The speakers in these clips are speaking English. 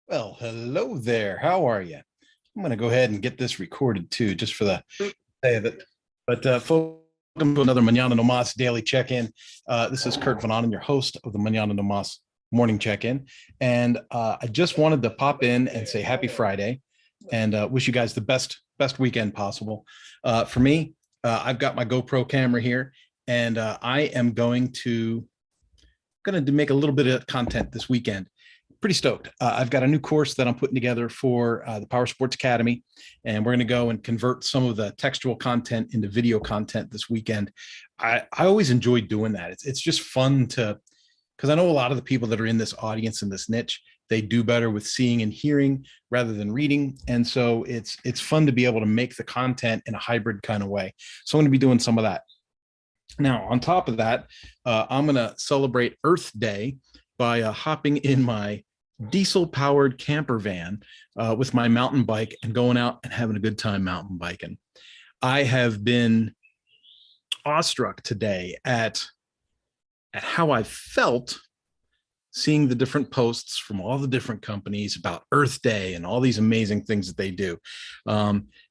Well, hello there. How are you? I'm going to go ahead and get this recorded too, just for the day of it. But folks, welcome to another Mañana no Mas daily check-in. This is Kurt Van Onen, your host of the Mañana no Mas morning check-in. And I just wanted to pop in and say happy Friday and wish you guys the best weekend possible. For me, I've got my GoPro camera here, and I am going to make a little bit of content this weekend. Pretty stoked. I've got a new course that I'm putting together for the Power Sports Academy, and we're going to go and convert some of the textual content into video content this weekend. I always enjoy doing that. It's just fun because I know a lot of the people that are in this audience, in this niche, they do better with seeing and hearing rather than reading. And so it's fun to be able to make the content in a hybrid kind of way. So I'm going to be doing some of that. Now, on top of that, I'm going to celebrate Earth Day by hopping in my diesel-powered camper van with my mountain bike and going out and having a good time mountain biking. I have been awestruck today at how I felt seeing the different posts from all the different companies about Earth Day and all these amazing things that they do.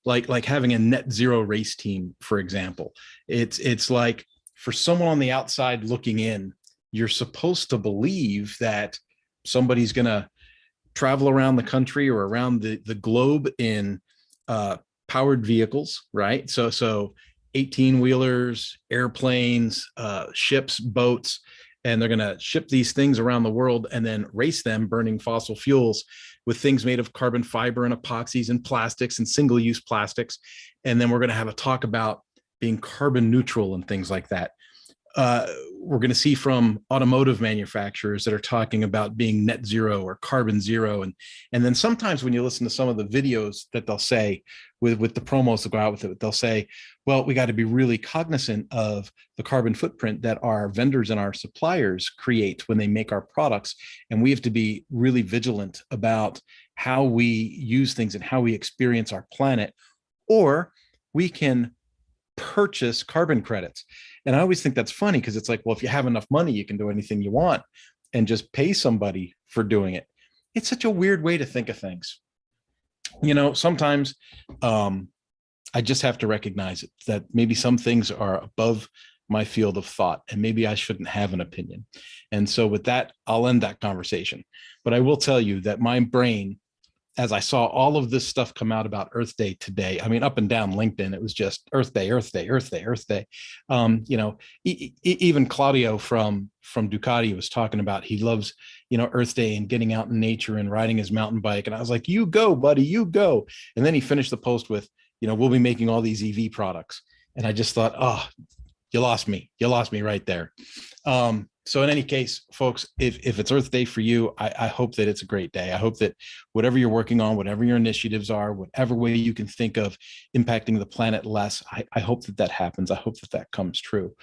Like having a net zero race team, for example. It's like, for someone on the outside looking in, you're supposed to believe that somebody's going to travel around the country or around the globe in powered vehicles, right? So 18 wheelers, airplanes, ships, boats, and they're going to ship these things around the world and then race them burning fossil fuels with things made of carbon fiber and epoxies and plastics and single-use plastics. And then we're going to have a talk about being carbon neutral and things like that. We're going to see from automotive manufacturers that are talking about being net zero or carbon zero. And then sometimes when you listen to some of the videos that they'll say with the promos that go out with it, they'll say, well, we got to be really cognizant of the carbon footprint that our vendors and our suppliers create when they make our products. And we have to be really vigilant about how we use things and how we experience our planet, or we can purchase carbon credits. And I always think that's funny because it's like, well, if you have enough money, you can do anything you want and just pay somebody for doing it. It's such a weird way to think of things. You know, sometimes I just have to recognize it, that maybe some things are above my field of thought and maybe I shouldn't have an opinion. And so with that, I'll end that conversation. But I will tell you that my brain, as I saw all of this stuff come out about Earth Day today, I mean, up and down LinkedIn, it was just Earth Day, Earth Day, Earth Day, Earth Day. You know, even Claudio from Ducati was talking about, he loves, you know, Earth Day and getting out in nature and riding his mountain bike. And I was like, you go, buddy, you go. And then he finished the post with, you know, we'll be making all these EV products. And I just thought, oh, you lost me. You lost me right there. So in any case, folks, if it's Earth Day for you, I hope that it's a great day. I hope that whatever you're working on, whatever your initiatives are, whatever way you can think of impacting the planet less, I hope that happens. I hope that comes true.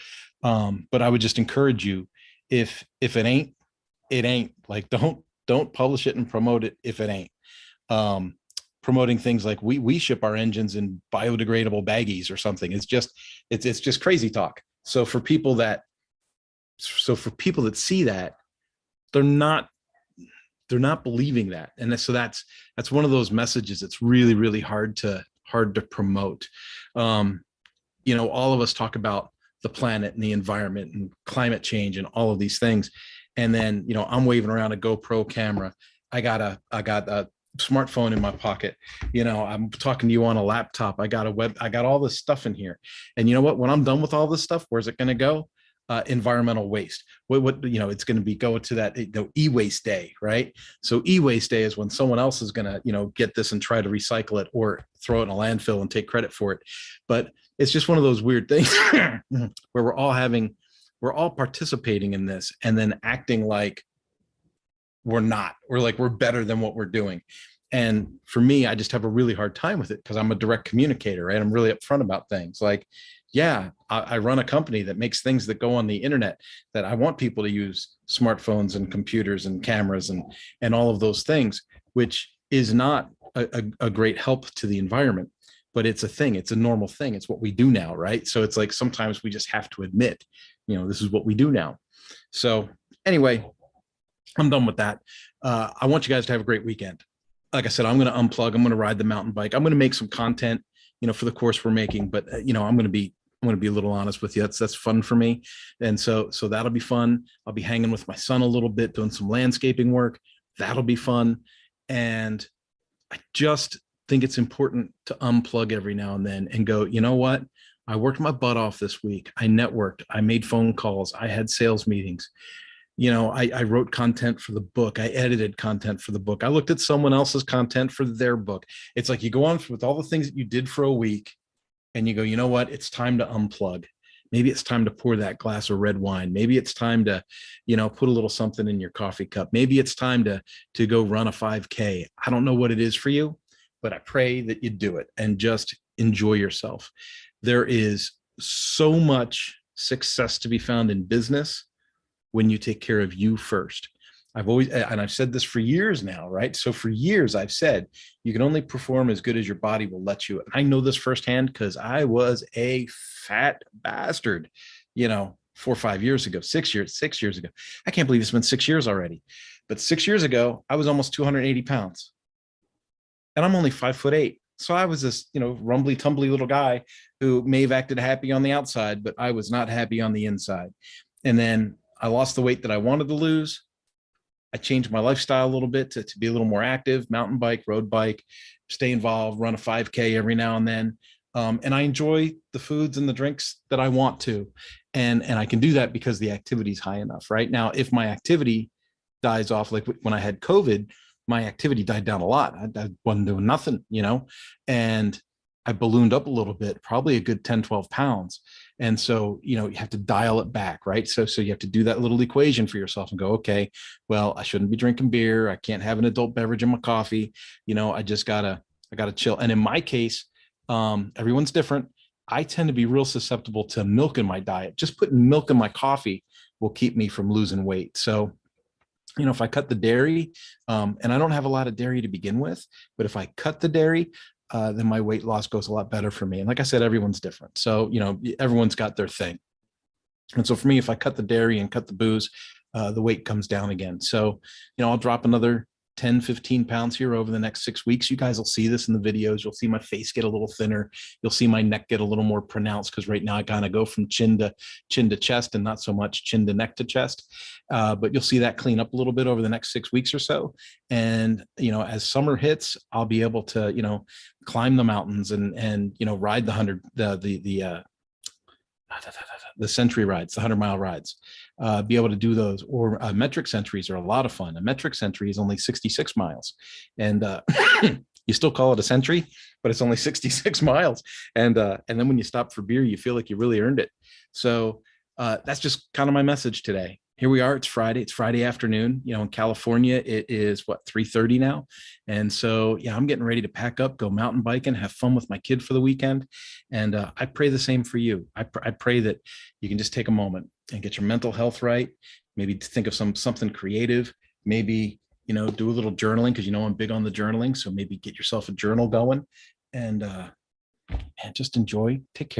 But I would just encourage you, if it ain't, it ain't. Like, don't publish it and promote it if it ain't. Promoting things like we ship our engines in biodegradable baggies or something. It's just crazy talk. So for people that see that, they're not believing that. And so that's one of those messages that's really, really hard to promote. You know, all of us talk about the planet and the environment and climate change and all of these things. And then, you know, I'm waving around a GoPro camera. I got a smartphone in my pocket. You know, I'm talking to you on a laptop. I got all this stuff in here. And you know what? When I'm done with all this stuff, where's it going to go? Environmental waste. What you know, it's going to be go to that e-waste day, right? So e-waste day is when someone else is going to, you know, get this and try to recycle it or throw it in a landfill and take credit for it. But it's just one of those weird things where we're all participating in this and then acting like we're not, or like we're better than what we're doing. And for me, I just have a really hard time with it because I'm a direct communicator, right? I'm really upfront about things. Like, yeah, I run a company that makes things that go on the internet, that I want people to use smartphones and computers and cameras and all of those things, which is not a great help to the environment, but it's a thing. It's a normal thing. It's what we do now, right? So it's like sometimes we just have to admit, you know, this is what we do now. So anyway, I'm done with that. I want you guys to have a great weekend. Like I said, I'm going to unplug. I'm going to ride the mountain bike. I'm going to make some content, for the course we're making. But I'm going to be a little honest with you. That's fun for me, and so that'll be fun. I'll be hanging with my son a little bit, doing some landscaping work. That'll be fun, and I just think it's important to unplug every now and then and go, you know what? I worked my butt off this week. I networked. I made phone calls. I had sales meetings. I wrote content for the book. I edited content for the book. I looked at someone else's content for their book. It's like you go on with all the things that you did for a week and you go, you know what? It's time to unplug. Maybe it's time to pour that glass of red wine. Maybe it's time to, put a little something in your coffee cup. Maybe it's time to go run a 5K. I don't know what it is for you, but I pray that you do it and just enjoy yourself. There is so much success to be found in business when you take care of you first. I've said this for years now, right? So for years I've said, you can only perform as good as your body will let you. And I know this firsthand because I was a fat bastard, 4 or 5 years ago, 6 years ago. I can't believe it's been 6 years already. But 6 years ago, I was almost 280 pounds and I'm only 5'8". So I was this, rumbly tumbly little guy who may have acted happy on the outside, but I was not happy on the inside. And then I lost the weight that I wanted to lose. I changed my lifestyle a little bit to be a little more active, mountain bike, road bike, stay involved, run a 5K every now and then. And I enjoy the foods and the drinks that I want to. And I can do that because the activity is high enough. Right now, if my activity dies off, like when I had COVID, my activity died down a lot. I wasn't doing nothing, and I ballooned up a little bit, probably a good 10, 12 pounds. And so, you have to dial it back, right? So you have to do that little equation for yourself and go, okay, well, I shouldn't be drinking beer. I can't have an adult beverage in my coffee. I gotta chill. And in my case, everyone's different. I tend to be real susceptible to milk in my diet. Just putting milk in my coffee will keep me from losing weight. So, if I cut the dairy, and I don't have a lot of dairy to begin with, but if I cut the dairy, then my weight loss goes a lot better for me. And like I said, everyone's different. So, everyone's got their thing. And so for me, if I cut the dairy and cut the booze, the weight comes down again. So, I'll drop another 10, 15 pounds here over the next 6 weeks. You guys will see this in the videos. You'll see my face get a little thinner. You'll see my neck get a little more pronounced because right now I kind of go from chin to chest and not so much chin to neck to chest. But you'll see that clean up a little bit over the next 6 weeks or so. And, as summer hits, I'll be able to, climb the mountains and ride the century rides, the 100-mile rides, be able to do those. Or metric centuries are a lot of fun. A metric century is only 66 miles. And you still call it a century, but it's only 66 miles. And then when you stop for beer, you feel like you really earned it. So that's just kind of my message today. Here we are. It's Friday. It's Friday afternoon. In California, it is 3:30 now. And so, yeah, I'm getting ready to pack up, go mountain biking, have fun with my kid for the weekend. And I pray the same for you. I pray that you can just take a moment and get your mental health right. Maybe think of something creative. Maybe, do a little journaling because, I'm big on the journaling. So maybe get yourself a journal going and just enjoy. Take care.